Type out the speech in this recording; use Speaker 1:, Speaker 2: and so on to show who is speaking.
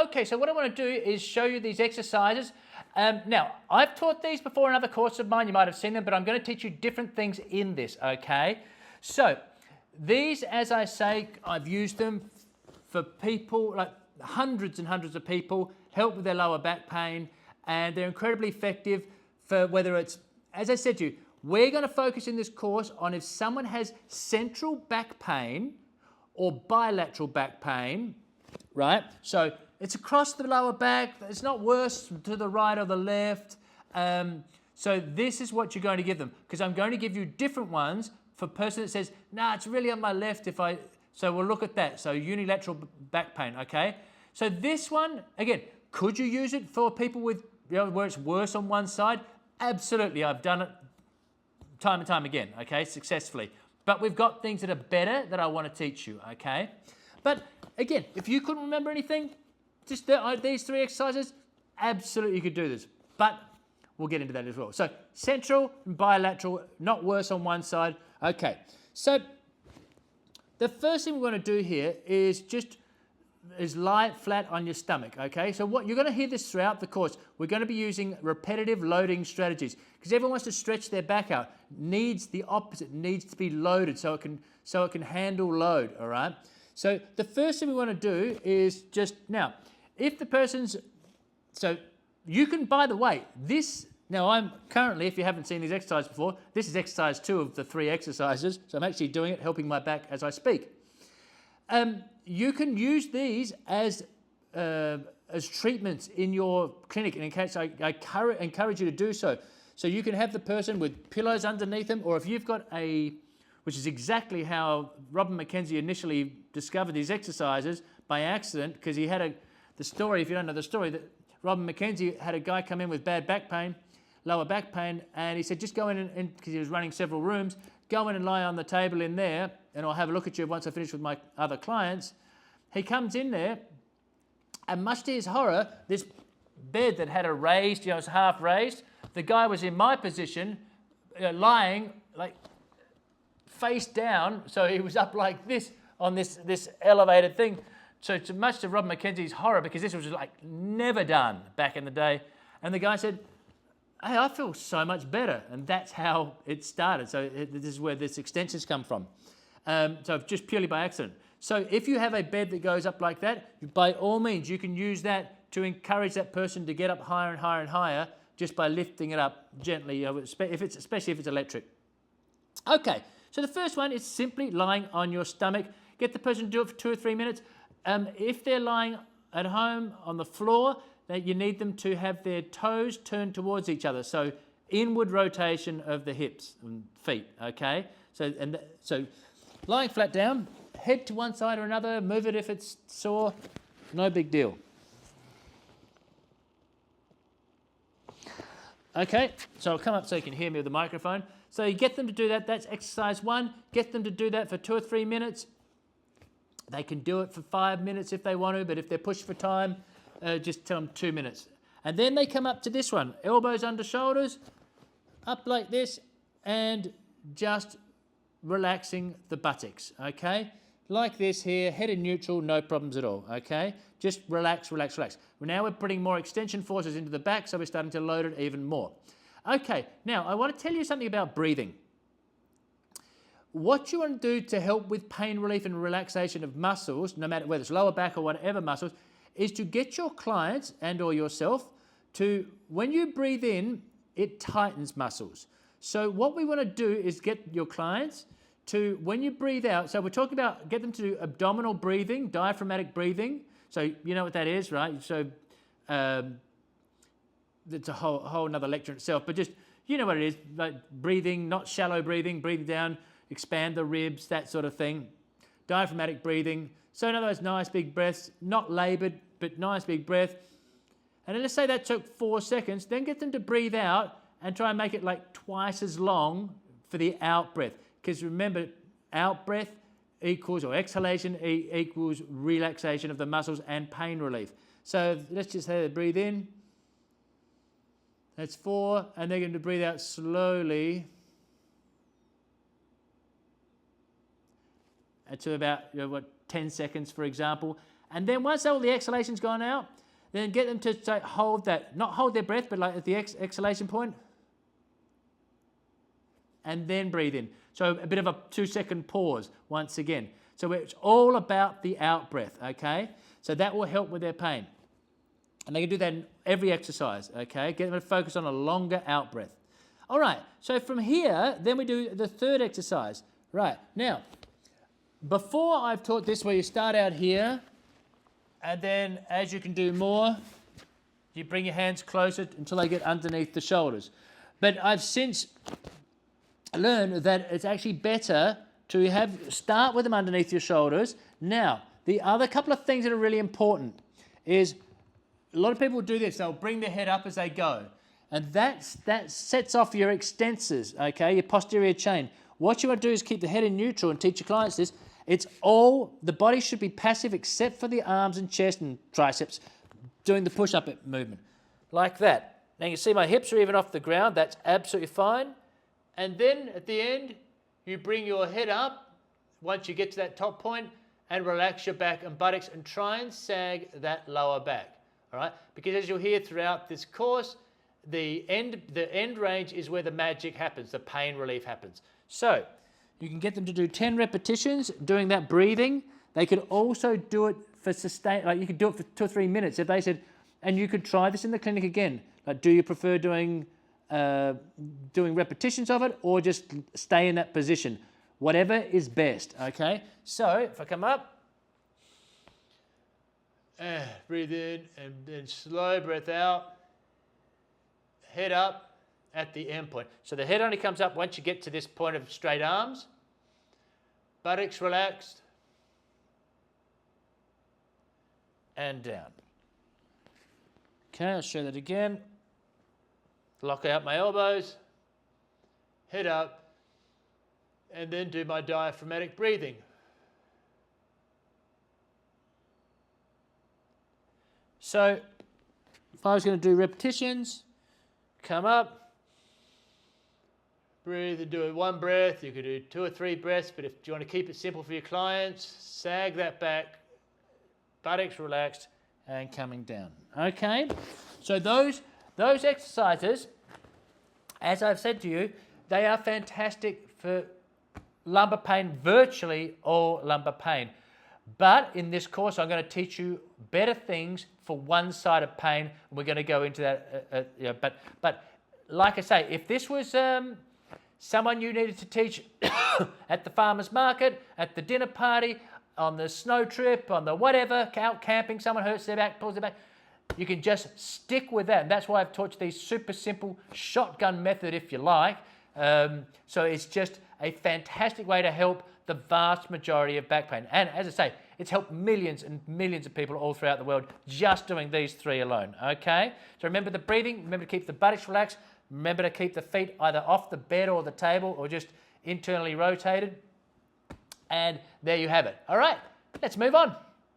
Speaker 1: Okay, so what I want to do is show you these exercises. Now, I've taught these before in other courses of mine. You might have seen them, but I'm going to teach you different things in this, okay? So these, as I say, I've used them for people, like hundreds and hundreds of people, help with their lower back pain, and they're incredibly effective for whether it's, as I said to you, we're going to focus in this course on if someone has central back pain or bilateral back pain, right? So it's across the lower back. It's not worse to the right or the left. So this is what you're going to give them, because I'm going to give you different ones for a person that says, nah, it's really on my left. So we'll look at that. So unilateral back pain, okay? So this one, again, could you use it for people with, where it's worse on one side? Absolutely, I've done it time and time again, okay, successfully. But we've got things that are better that I want to teach you, okay? But again, if you couldn't remember anything, just these 3 exercises, absolutely you could do this. But we'll get into that as well. So central and bilateral, not worse on one side. Okay, so the first thing we're going to do here is lie flat on your stomach, okay? So what you're going to hear this throughout the course. We're going to be using repetitive loading strategies because everyone wants to stretch their back out. Needs the opposite, needs to be loaded so it can handle load, all right? So the first thing we want to do is just, now, if the person's, so you can, by the way, this, now I'm currently, if you haven't seen these exercises before, this is exercise 2 of the 3 exercises. So I'm actually doing it, helping my back as I speak. You can use these as treatments in your clinic, and in case I encourage you to do so. So you can have the person with pillows underneath them, or if you've got which is exactly how Robin McKenzie initially discovered these exercises by accident, because he had the story, if you don't know the story, that Robin McKenzie had a guy come in with bad back pain, lower back pain, and he said, just go in, because he was running several rooms, go in and lie on the table in there, and I'll have a look at you once I finish with my other clients. He comes in there, and much to his horror, this bed that had a raised, it was half raised, the guy was in my position, lying like face down, so he was up like this on this elevated thing. So it's much to Rob McKenzie's horror, because this was like never done back in the day. And the guy said, hey, I feel so much better. And that's how it started. So this is where this extensions come from. So just purely by accident. So if you have a bed that goes up like that, by all means, you can use that to encourage that person to get up higher and higher and higher just by lifting it up gently, especially if it's electric. Okay, so the first one is simply lying on your stomach. Get the person to do it for 2 or 3 minutes. If they're lying at home on the floor, you need them to have their toes turned towards each other. So inward rotation of the hips and feet, okay? So lying flat down, head to one side or another, move it if it's sore, no big deal. Okay, so I'll come up so you can hear me with the microphone. So you get them to do that, that's exercise 1. Get them to do that for 2 or 3 minutes. They can do it for 5 minutes if they want to, but if they're pushed for time, just tell them 2 minutes. And then they come up to this one, elbows under shoulders, up like this, and just relaxing the buttocks, okay? Like this here, head in neutral, no problems at all, okay? Just relax, relax, relax. Now we're putting more extension forces into the back, so we're starting to load it even more. Okay, now I want to tell you something about breathing. What you want to do to help with pain relief and relaxation of muscles, no matter whether it's lower back or whatever muscles, is to get your clients and or yourself to, when you breathe in, it tightens muscles. So what we want to do is get your clients to, when you breathe out, so we're talking about, get them to do abdominal breathing, diaphragmatic breathing. So you know what that is, right? So it's a whole another lecture in itself, but just, you know what it is, like breathing, not shallow breathing, breathing down, expand the ribs, that sort of thing. Diaphragmatic breathing. So in other words, nice big breaths, not laboured, but nice big breath. And then let's say that took 4 seconds, then get them to breathe out and try and make it like twice as long for the out breath. Because remember, out breath equals, or exhalation equals relaxation of the muscles and pain relief. So let's just say they breathe in. That's 4, and they're going to breathe out slowly to about 10 seconds, for example. And then once all the exhalation's gone out, then get them to say, hold that, not hold their breath, but like at the exhalation point, and then breathe in. So a bit of a 2-second pause once again. So it's all about the out breath, okay? So that will help with their pain. And they can do that in every exercise, okay? Get them to focus on a longer out breath. All right, so from here, then we do the third exercise. Right, now, before I've taught this where you start out here, and then as you can do more, you bring your hands closer until they get underneath the shoulders. But I've since learned that it's actually better to start with them underneath your shoulders. Now, the other couple of things that are really important is a lot of people do this. They'll bring their head up as they go. And that sets off your extensors, okay, your posterior chain. What you want to do is keep the head in neutral and teach your clients this. The body should be passive except for the arms and chest and triceps doing the push-up movement, like that. Now you can see my hips are even off the ground. That's absolutely fine. And then at the end, you bring your head up once you get to that top point and relax your back and buttocks and try and sag that lower back, all right? Because as you'll hear throughout this course, the end range is where the magic happens, the pain relief happens. So you can get them to do 10 repetitions doing that breathing. They could also do it for you could do it for 2 or 3 minutes if they said, and you could try this in the clinic again. Like, do you prefer doing repetitions of it or just stay in that position? Whatever is best, okay? So if I come up, breathe in and then slow breath out, head up at the end point. So the head only comes up once you get to this point of straight arms, buttocks relaxed, and down. Okay, I'll show that again. Lock out my elbows, head up, and then do my diaphragmatic breathing. So if I was going to do repetitions, come up, breathe and do it 1 breath. You could do 2 or 3 breaths, but if you want to keep it simple for your clients, sag that back, buttocks relaxed, and coming down. Okay, so those exercises, as I've said to you, they are fantastic for lumbar pain, virtually all lumbar pain. But in this course, I'm going to teach you better things for one side of pain, and we're going to go into that. But like I say, if this was someone you needed to teach at the farmer's market, at the dinner party, on the snow trip, on the whatever, out camping, someone hurts their back, pulls their back, you can just stick with that. And that's why I've taught you these super simple shotgun method, if you like. So it's just a fantastic way to help the vast majority of back pain. And as I say, it's helped millions and millions of people all throughout the world just doing these 3 alone, okay? So remember the breathing, remember to keep the buttocks relaxed, remember to keep the feet either off the bed or the table or just internally rotated. And there you have it. All right, let's move on.